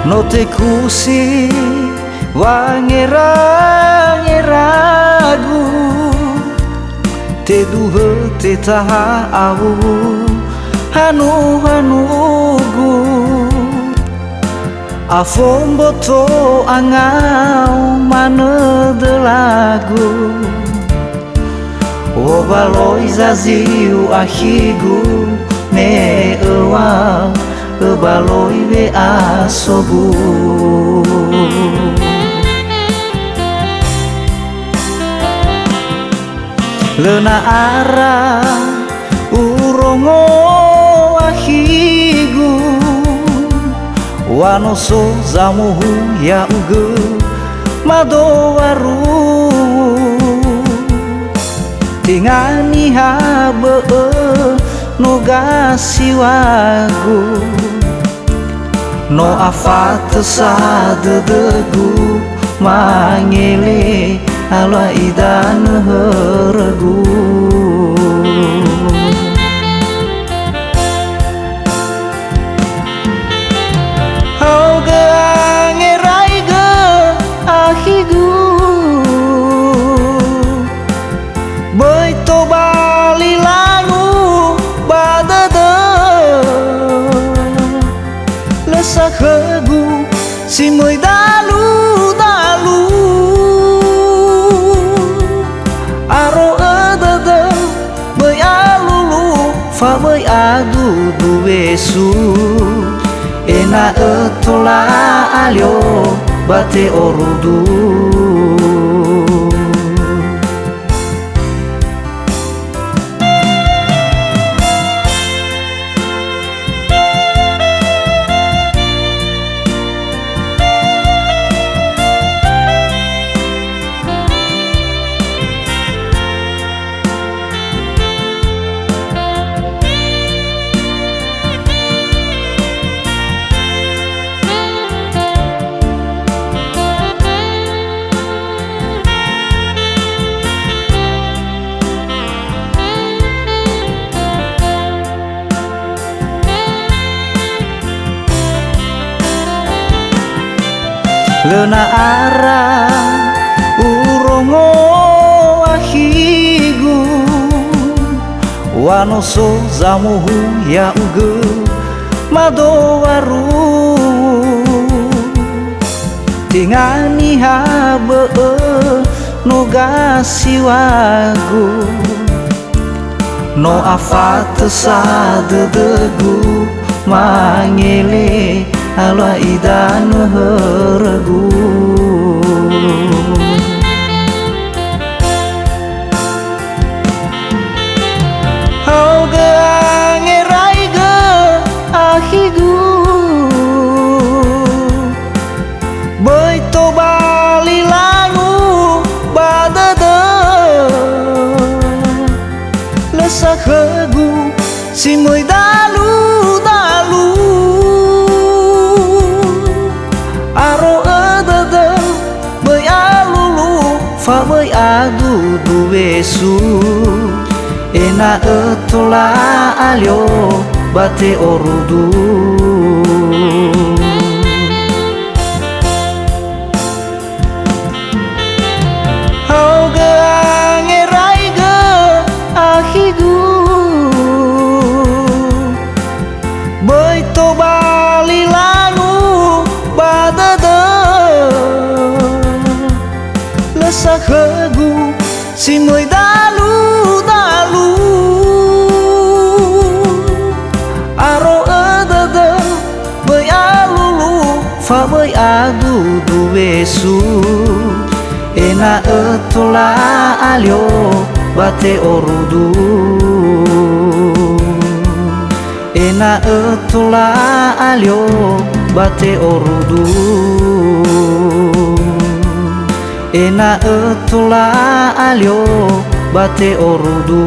no te kusi wangera-ngeragu te duhe te taha au hanu-hanugu afomboto angau manedelagu o baloi zaziu ahigu ne ewang baloi be asogu lena ara urongo ahigu wanoso zamuhu ya uge madowaru tingani habe no gasiwagu no afat sadedegu mangele ala idan heregu hauge angeraiga ahigu boito bali langu badada lesak hegu si moi dalu aro edada bai alulu fa bai adu duesu ena etola alio bate orudu lena ara urongo ahigu wanoso zamuhu ya uge madowaru tingani habe no gasiwagu no afat sadedegu mangele ala idan heregu hauge angeraiga ahigu boito bali langu badada lesak hegu si moi dalu aro edada bai alulu fa bai adu duesu ena etola alio bate orudu hauge angeraiga ahigu boito bali langu badada lesak hegu si moi dalu aro edada bai alulu fa bai adu duesu ena etola alio bate orudu ena etola alio bate orudu ena etola alio bate orudu